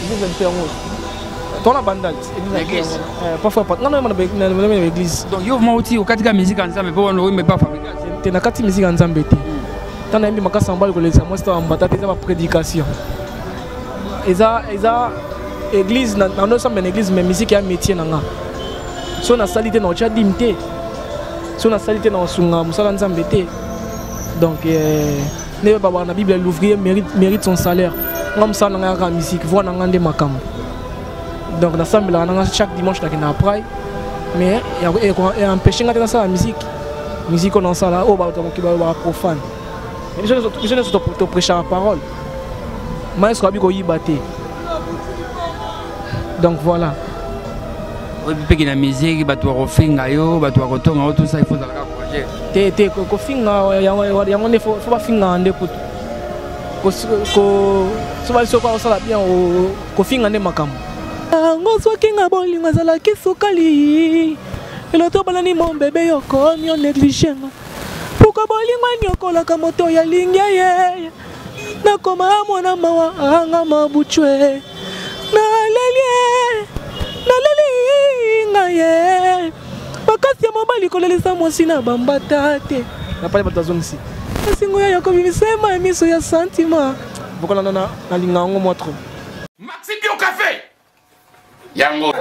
église en terre. Dans la bandale, église. Parfois pas. Non, l'église. Donc yo moi aussi au katika musique ensemble pour on mais pas fabriquer. T'es na kati musique ensemble té. Tant aimé makasa mbali koleza moi c'est en batata za prédication. Eza église na non seulement une église mais musique ya métier nanga. So na salité na cha dimté. So na salité na sunga musala nzambe té. Donc ne ba na Bible l'ouvrier mérite son salaire. Ngam sa na nga musique voix na ngande makambo. Donc na sambela na chaque dimanche na praille. Mais il empêché de faire la musique. La musique on en ça là, oh bah profane. Mais je ne suis pas prêcher la parole. Moi je suis y battre. Donc voilà. Oui, puis que la musique, bah tu vas refaire yo, bah tu vas retourner tout ça, il faut ça projet. T'es ko finga ya on faut pas finga ande ko so va se pas ça bien ko finga ne makambo. Ngoso kinga bolinga zala kisukali. Et to balani mon bébé yoko mio négligé. Pourquoi bolinga nyokola ka moto ya lingya ye. Na koma mona mawa anga mabuchwe. Na leli ngaye. Bakasi mobali kolelisa mwasina bambata te. Na pale batazongisi. Singo ya yako bimisema emiso ya sentiment. Bokola na linga ngo motro. Maxi Bio Café. Yango.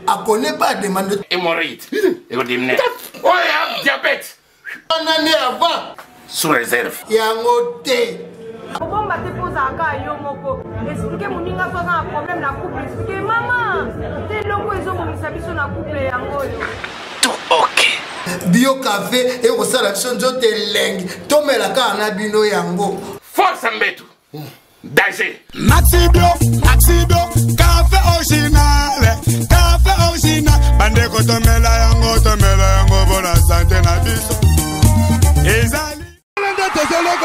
On connaît pas demande Hémorroïde. Oh, il y a diabète. Un année avant. Sous réserve. Yango té. Pourquoi on te pose un cas expliquez mon ninga pas un problème dans couple. Expliquez maman. T'es longo ils ont mon sabiso na couple yango. Tout ok. Bio Café et au salation de lengue. Tomela ka na bino yango. Force Mbetu. Danger. Maxi Bio, café original. Café original. Bande ko tomela yango pour la santé na biso. Ezali.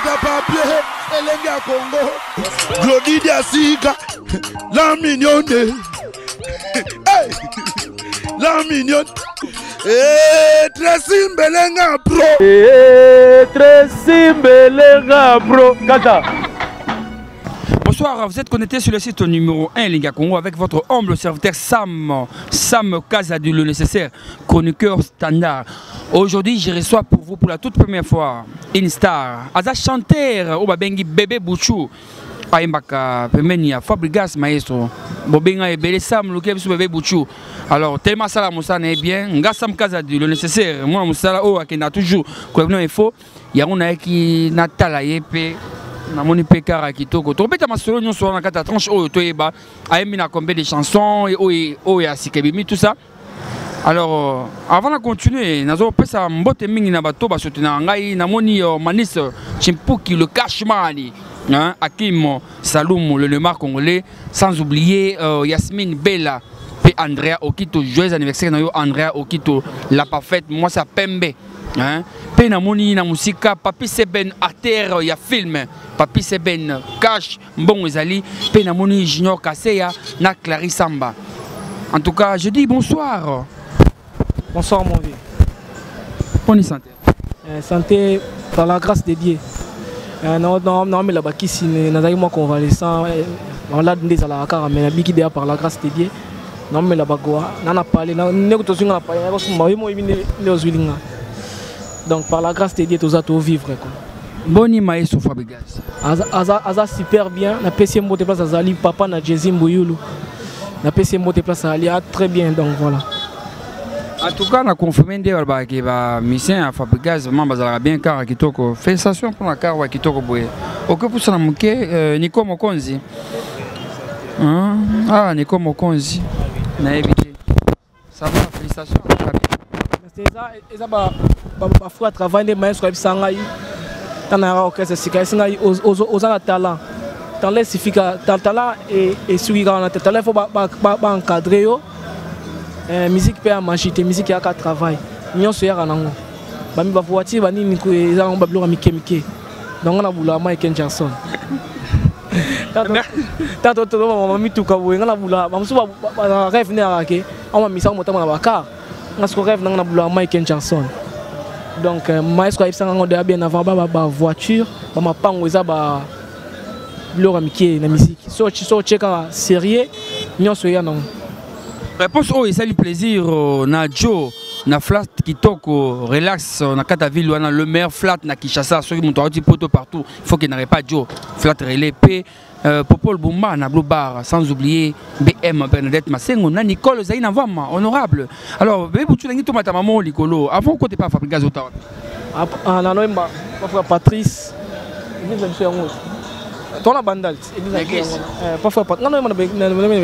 de papier, Elengi à Congo, Glodidia Sika, la mignonne, hey, la mignonne, Tracy Mbelenga bro, Tracy Mbelenga bro, Kata. Bonsoir, vous êtes connecté sur le site numéro 1 Linga Congo avec votre humble serviteur Sam Kazadi, le nécessaire chroniqueur standard. Aujourd'hui, je reçois pour vous pour la toute première fois une star, Aza chanteur, Obabengi Bébé Bouchou, Aimbaka Pemenia, Fabrigas Maestro, Bobenga et Bélé Sam, le sous Bébé Bouchou. Alors, tellement ça la Moussane est bien, Ngassam Kazadi, le nécessaire, moi Moussala, oh, qui n'a toujours, quoi, non, il faut, il y a un qui n'a pas la yépé. Na moni pekara kitoko to beta masolo nyonso na kata tranche oyo toyeba ayembi na combien de chansons et oyo ya sikebimi tout ça. Alors avant de continuer nazo pesa mbote mingi na bato ba soutenir ngai na moni Manis Chimpuki le Cashmani, hein, Hakim Saloum le Lemar congolais, sans oublier Yasmine Bella et Andrea Okito. Joyeux anniversaire na yo Andrea Okito la parfaite, moi ça Pembe. Hein? Pe na moni na musika Papi Seben artère ya film Papi Seben cash bon ezali pe na moni Junior Kaseya na Clarisse Samba. En tout cas, je dis bonsoir. Bonsoir mon vieux. Bonne santé. Santé par la grâce de Dieu. Non mais la bakisi nazali moi convalescent on l'a donné à la car mais biki derrière par la grâce de Dieu. Non mais la bagoa nana parler na neko to singa parler ko mo mo zulinga. Donc par la grâce de Dieu, tous à tout vivre. Boni maestro Fabrigas. Aza super bien. Na PC mote place Azali papa na Jésus Mboyoulou. Na PC mote place Ali très bien donc voilà. En tout cas, on a confirmé que va mission à Fabrigas vraiment bazala bien car kitoko. Félicitations pour la car wa kitoko boye. OK pour ça na muke Nico Mokonzi. Ah Nico Mokonzi. Na évité. Ça va, félicitations. C'est ça parfois travailler les mains sur les sangai tant que c'est que sangai aux talent talent suffit talent et celui qui a talent faut pas encadrer musique peut marcher musique y a qu'à travail nyon so ya kanango ba mi ba voiture ba ni ko eza on ba bloka mike donc on a boula Michael Jackson Tato to mama mituka wenga na bula mamsu ba rêve ne arake on misa mota na baka ngasko rêve na bula Michael Jackson donc maestro il sanga ngode bien avant ba voiture ba mapango eza ba lora miki na musique so cheka sérieux nyonso ya non réponse oh ça lui plaisir na Joe na flat kitoko relax na kata ville wana le maire flat na Kinshasa ceux qui montent poto partout il faut qu'il n'arrête pas Joe flat relais p Popol Bumba na Blue Bar sans oublier BM Bernadette Masengo na Nicole Zaina Vama honorable alors bébé tu langi to mata maman likolo avant côté pas fabriquer zota na noemba pas Patrice église monsieur yango dans la bandal église pas faire pas non na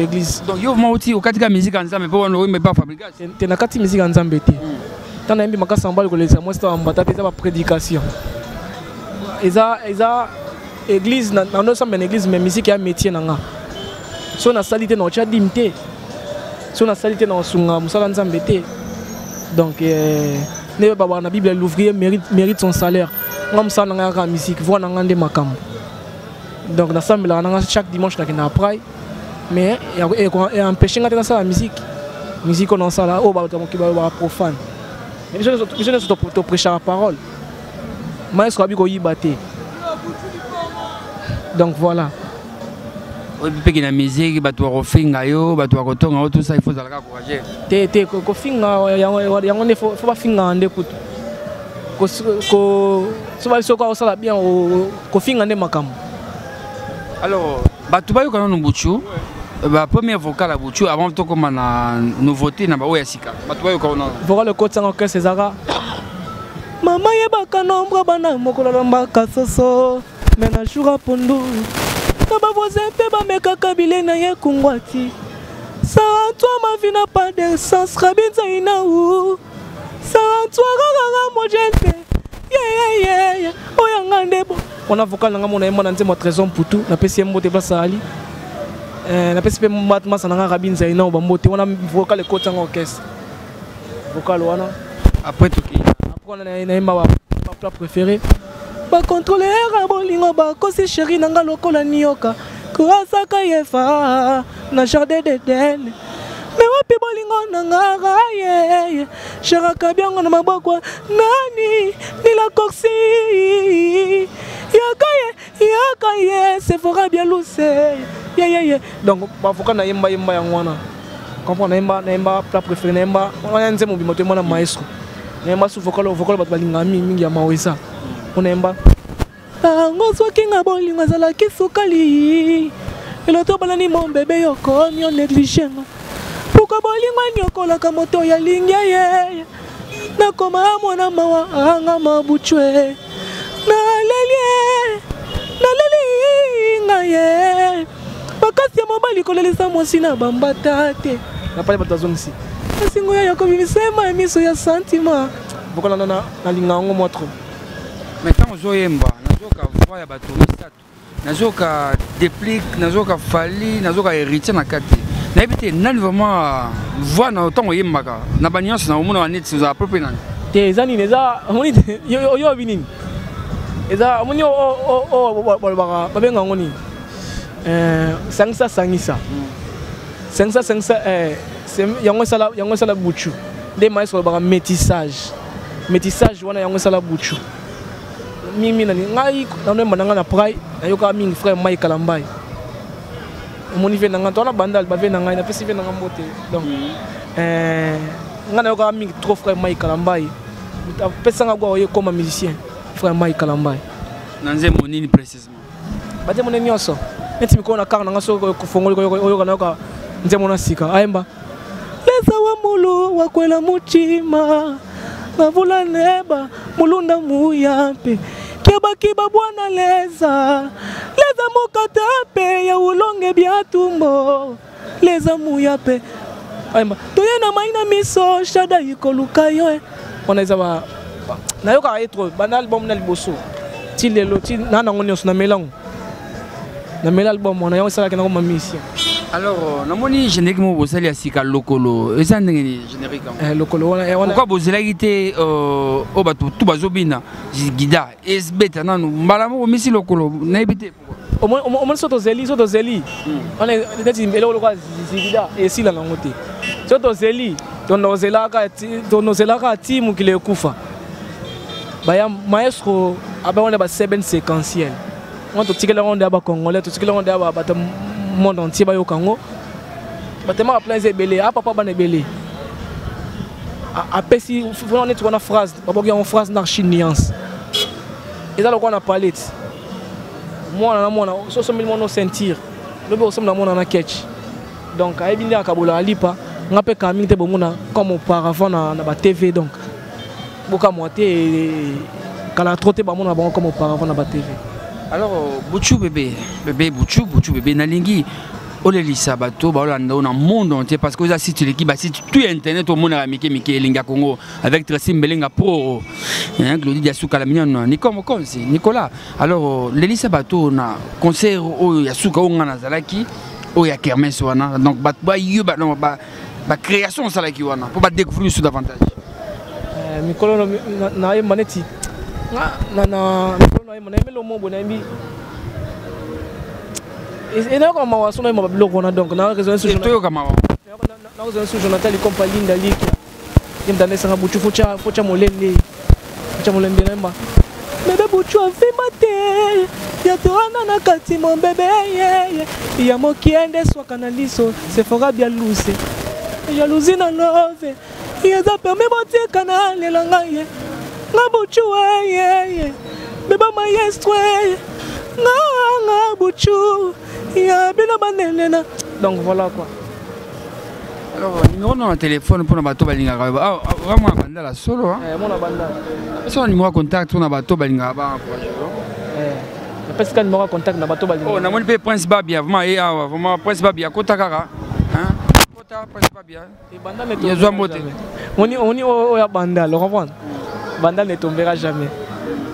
église donc yo mauti au katika musique ensemble pour on mais pas fabriquer te na kati musique ensemble te tana yembi makasa mbali koleza moi c'est mbata te ba prédication eza église na non seulement une église mais musique ya métier nanga so na salité na cha dimte so na salité na sunga musala nzambe te donc ne baba na bible l'ouvrier mérite son salaire ngam sa nanga ka musique voix nanga nde makambo donc na sambela nanga chaque dimanche na pray mais et empêcher ngata na sa musique on en ça là oh ba ba profane mais je ne te prêcher la parole maestro abi ko yibate. Donc voilà. Oui, puis qu'il y a la musique, bah tu vas refinga yo, bah tu vas retourner tout ça, il faut aller encourager. Te ko finga ya ngone faut pas finga ande kutu. Ko so ba soko osala bien ko finga ande makambo. Alors, bah tu vas yo kana Buchu. Bah premier vocal à Buchu avant to comme na nouveauté na ba oyasika. Bah tu vas yo kana. Vocal le code sans que César. Mama yebaka nombre bana mokolo lamba soso. Mena shura pondu na ba voisin pe ba meka kabile na ye kungwati sa toi ma vie n'a pas de sens rabinza ina u sa toi gaga mo gente yeah oyanga ndebo on a vocal nga mona yemba na nzema trésor putu na pesi mbote place ali na pesi pe matma sana nga rabinza ina u ba mbote on a vocal ko tanga orchestre vocal wana après tout qui après on a yemba ba plat préféré ba contrôler bolingo ba kosi chéri nanga lokola nioka kuasaka yefa na jardin d'Eden mais wapi bolingo nanga ye cheraka biango na maboko nani nila koksi yakaye se fera bien lousse yeah donc ba foka na yemba yangwana comprendre na yemba plat préféré na yemba on a nzemo bimoto mona maestro na yemba su vocal bat balinga mingi ya mawesa onemba ngozwa kinga bolingo zala kisukali eloto balani mon bébé yoko mio négligenga pourquoi bolingo nyokola ka moto ya lingya ye nakoma mwana mawa anga mabuchwe na leli ngaye bakasi ya mobali kolelisa mosi na bambata te na pale batazongisi asingo ya yoko bimisema emiso ya sentiment bokola na lingango motro. Maintenant, Zoyemba, Nazoka voix ya batouriste, Nazoka déplique, Nazoka fali, Nazoka héritier na kati. Na ebité nani vraiment voix na autant Oyemba ka. Na banyos na omona wa net sur la propre nan. Te zani neza, omoni yo binini. Eza omoni ba benga ngoni. Sangisa sangisa yango sala buchu. Des maestros ba métissage wana yango sala buchu. Mimi na ngai na ndo mananga na pray na yoka mingi frère Mike Kalambai moni ve nanga tona bandal ba ve nanga na pesi ve nanga mbote donc ngana yoka mingi trop frère Mike Kalambai pesa nga gwa oye comme musicien frère Mike Kalambai nanze monini précisément bate moneni nyoso neti miko na kanga nga so ko fongoli ko yoka na yoka nze mona sika ayemba lesa wa mulu wa kwela muchima bavula neba mulunda muyampe kiba bwana leza mukatape ya ulonge biatumbo leza muyape ayamba toyena maina miso shada ikoluka yo onaiza ba na yoka etro banal album na liboso ti lelo ti nana ngoni osuna melango na mel album on a yo sala kana mission. Alors, namoni générique mo bosali asika lokolo. Eza ndenge générique. Lokolo wana pourquoi bozela gite batu tu bazobina gida esbeta nanu mbala mo misi lokolo na ebite pourquoi au moins soto zeli on est peut-être il est le quoi zibida et si la langote soto zeli tono zelaka timu kile kufa baya maestro aba on ba seben séquentiel on to tikela on ba congolais to tikela on ba bata monde entier ba yo kango batema plein zebele a papa bana belé après si on est une phrase papa qui a une phrase d'archiniance et ça le qu'on a parlé moi on so mille mon sentir le bo som na mon na catch donc ay bindi akabola alipa ngape kaming te bomuna comme auparavant na ba TV donc boka moité kala troté ba mona bon comme auparavant na ba TV. Alors Bouchou bébé Bouchou bébé nalingi olelisa bato ba olanda na monde entier parce que ça si tu l'équipe si tu internet au monde américain Mickey Linga Congo avec Tracy Mbelenga Pro Glody Yasuka la mignonne Nicolas. Alors l'elisa bato na concert o Yasuka o ngana zalaki o ya kermesse wana donc ba création salaki wana pour ba découvrir sur davantage. Mikolo na maneti na mikolo na melo mo bonambi et là comme on sonne ma blog on a donc na raison sur na raison sur Jonathan li kompa linda liki nim dane sanga buchu focha molende namba bébé buchu fait mater ya toana na kati mon bébé ya mokiende swa kanaliso se fera bien loose jalousie na love ya za permet monter canal langa ye na buchu bébé maestro na buchu ya bina banelena donc voilà quoi. Alors numéro dans le téléphone pour na bato balinga ba vraiment banda la solo hein mon banda son numéro contact pour na bato balinga ba parce que numéro contact na bato balinga oh na mon pe Prince Babia vraiment Prince Babia kota kaka hein kota Prince Babia et banda ne ya zo moté on ya banda le comprendre banda ne tombera jamais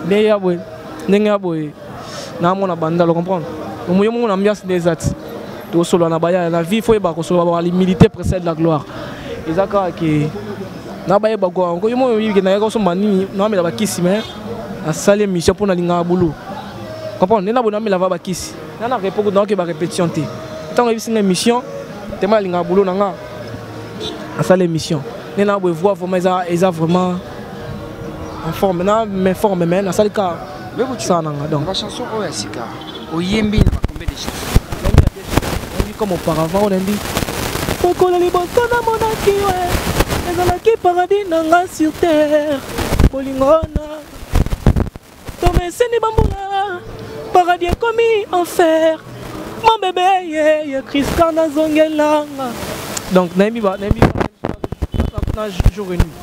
mais ya boy nenga boy na mon banda le comprendre au moins ambiance des actes to solo na baya la vie faut ba ko solo ba l'humilité précède la gloire ezaka ke na baya ba go ko yomo yi na ko so mani na me la bakisi mais a salé mission pour na linga bulu comprendre na bona me la ba kisi na repoko donc ba répétition té tant que c'est une mission te ma linga bulu na nga a salé mission na bo voir vraiment eza vraiment en forme na mais forme mais na salé ka ça na nga donc la chanson o Yasika o yembi na combien de chansons comme auparavant on a dit Pokola liboso na monaki we ezalaki paradis nanga sur terre kolingona tomeseni bambula paradis ekomi enfer mon bébé ye Christ na zongelanga donc nayebi na jour et nuit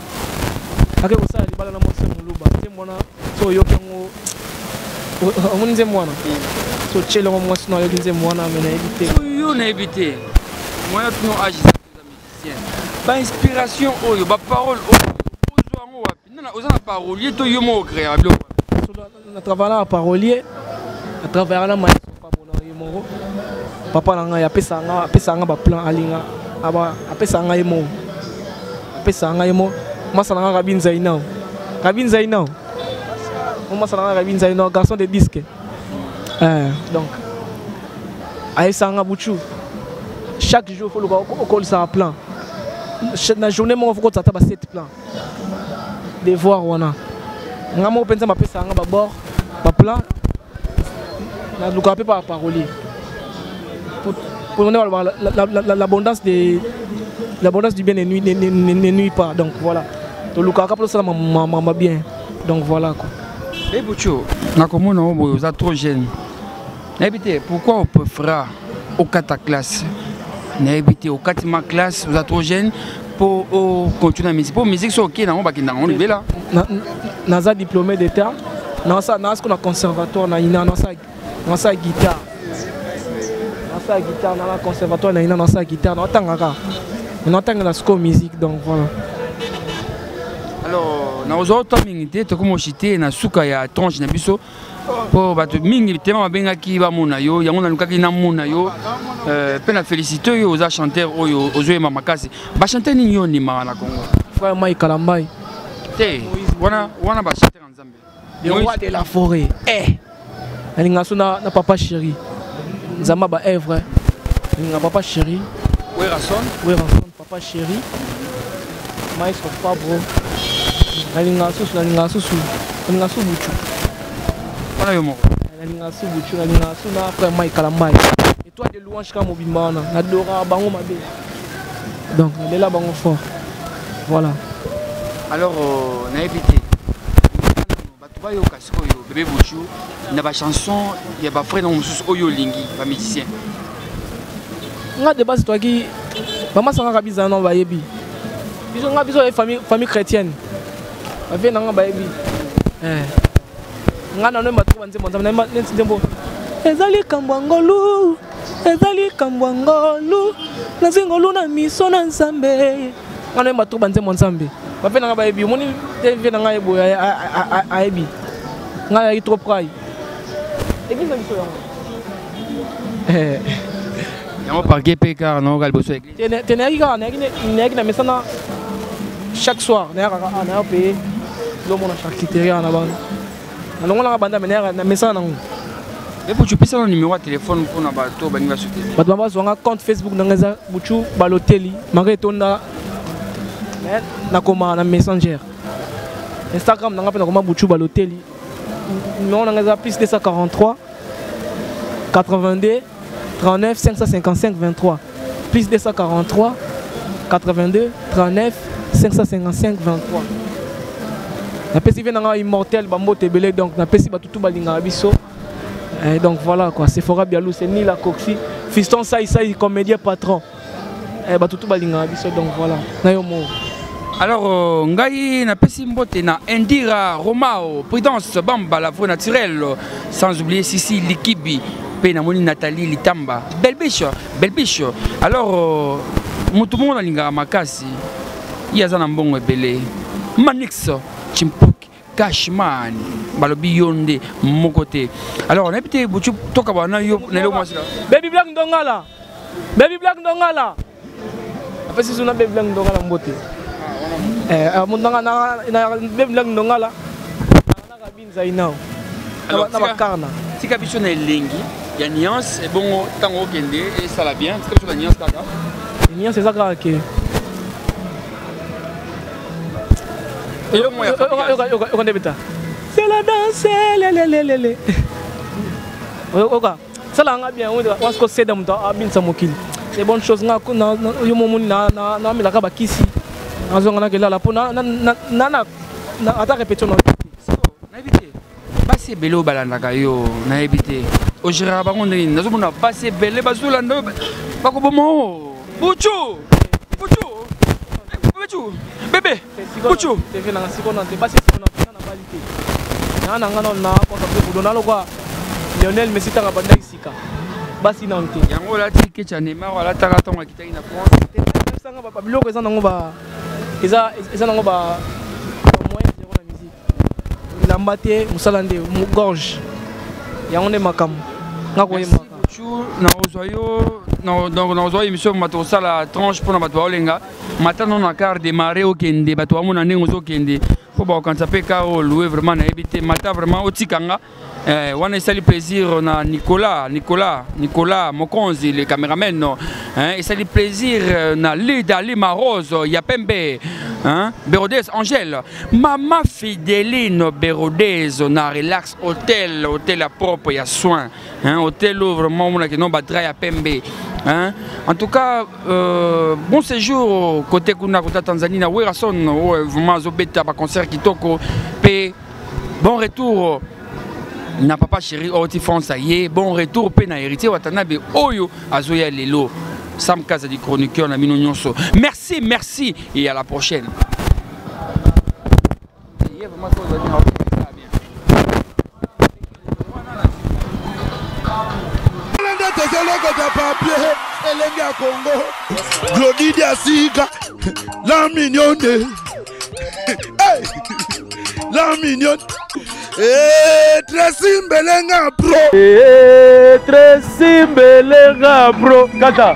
ake kosala libala na monse moluba te mwana so oyoki yango omoni nzembo wana so tshelo mwasi na yoki nzembo wana me nayebi te on a évité. Moi, nous agissons les musiciens. Pas inspiration, pas parole. On a parolier, tu es créable. On travaille à parolier, à travers la maïs. Papa n'a pas de plan à l'ingé. Après ça, on a eu après ça, on a eu moi, ça n'a Rabin Zainao. Rabin Zainao. Moi, ça n'a Rabin Zainao, garçon de disque. Donc. Aïe Sanga Bouchou. Chaque jour, il faut le coller ça à plan. La journée, il faut que ça tape 7 plans. Des voir, on a. On a pensé que ça a bord, pas plan. On a le pas parolier. Pour l'abondance du bien ne nuit pas. Donc voilà. Donc le cas ça m'a bien. Donc voilà quoi. Et Bouchou, vous êtes trop jeune. Pourquoi on peut faire au 4 classe? Au 4 classe, vous êtes trop jeune pour continuer la musique. Pour la musique, c'est ok, on est là. Naza diplômé d'État, on a conservatoire, on a guitare. On a guitare, on a conservatoire, on a guitare, on a la musique, donc voilà. Alors, dans les autres minutes, tu as commencé à souka ya tranche na biso pour bato mingi tema benga ki ba mona yo yango na lukaki na mona yo pe na féliciter yo aux chanteurs oyo ozoyema makasi ba chanter ni yo ni mala Congo frère Mike Kalambai te wana ba chanter en Zambie le roi de la forêt alinga sona na papa chéri Nzamba ba Evre. Nga papa chéri. Werason, papa chéri. Maestro Fabro. Nalinga susu buchu. Wana yo moko. Nalinga susu buchu, nalinga susu na frère Mike Kalamai. Et toi de louange ka mobimba na. Na dora bango mabe. Donc on est là bango fort. Voilà. Alors na évité. Batuba yo kasiko yo bébé buchu na ba chanson ya ba frère na mususu oyo lingi ba musicien. Nga de base toi qui maman sanga kabiza non ba yebi. Biso nga biso famille chrétienne. Avec un baby. Nga na no matu banze monza na nzembo. Ezali kambwangolu. Na zingolu na miso na nzambe. Nga no matu banze monzambe. Ba fe na baby moni TV na nga ebo ayebi. Nga ya trop prai. Et bien biso yango. Yango par GP car non gal bosso église. Tenaki na mesana chaque soir na payer l'homme na charcuterie na bande. Na ngona banda na mesana nango. Et pour tu peux un numéro de téléphone pour na bato baninga soutenir. Bato bamba zonga compte Facebook na ngeza buchu baloteli maretonda na koma na Messenger. Instagram na ngapa na koma buchu baloteli. Numéro na ngeza plus 243 82 39 555 23 plus 243 82 39 555 23. Na pesi vient immortel bambo tebele donc na pesi batutu balinga biso. Donc voilà quoi, c'est Fora Bialou, c'est ni la Coxi, fiston ça comédien patron. Batutu balinga biso donc voilà. Na yo mo. Alors ngai na pesi mbote na Indira Romao, Prudence Bamba la voix naturelle, sans oublier Sissi Likibi, pe na moni Nathalie Litamba, belle biche. Alors tout le monde a linga makasi. Yazana mbongo ebele. Manix Chimpuk Cashman balobi yonde mon côté. Alors on a peut-être buchu toka bana yo na lo mwasi la. Baby Black ndongala. Après si on Baby Black ndongala mbote. Mundanga na Baby Black ndongala. Na kabinza inao. Na bakarna. Tika biso na elengi ya nuance et bon tango kende et ça la bien. Tika biso na nuance kaka. Nuance c'est ça que c'est la danse, lelelelele. Oka, ça là on bien, on se cède mon temps à bin samokil. C'est bonne chose na yo momuni na mi la ka bakisi. Azonga na kela la pona na ata répétition na. Na éviter. Passer belo balandaka yo, na éviter. O jira ba ngone na zo mona passer belé bazula ndo ba ko bomo. Buchu. Bébé, Bouchou. Lionel Messi tanga banda isika. Basi na onte. Yango la tiki chanema wala taka tonga kitaki na France. Sanga ba biloko eza nango ba eza nango ba moyen zéro na musique. Lambate musalande mu gorge. Yango ne makam. Ngako yema. Na ozoyo na ozoyo émission mato sala tranche pour na bato olenga. Maintenant on a car démarrer au kende bato amona nengo zo kende. Faut ba quand ça peut ka louer vraiment na éviter mata vraiment otikanga. On a eu plaisir na Nicolas Mokonzi le caméraman hein et ça le plaisir na Lida Lima Rose Yapembe hein Bérodez Angèle Mama Fideline Bérodez na Relax Hôtel à propre ya soin hein hôtel vraiment on a que non batra Yapembe hein en tout cas bon séjour côté kuna côté Tanzanie na Werason vraiment zobeta ba concert kitoko pe bon retour na papa chéri oti fonsa ye bon retour pe na héritier watanabe oyo azoya lelo Sam Kaza di chroniqueur na mino nyonso. Merci et à la prochaine. Glodidia Sika, la mignonne. Hey, la mignonne. Tracy Mbelenga bro. Tracy Mbelenga bro. Kata.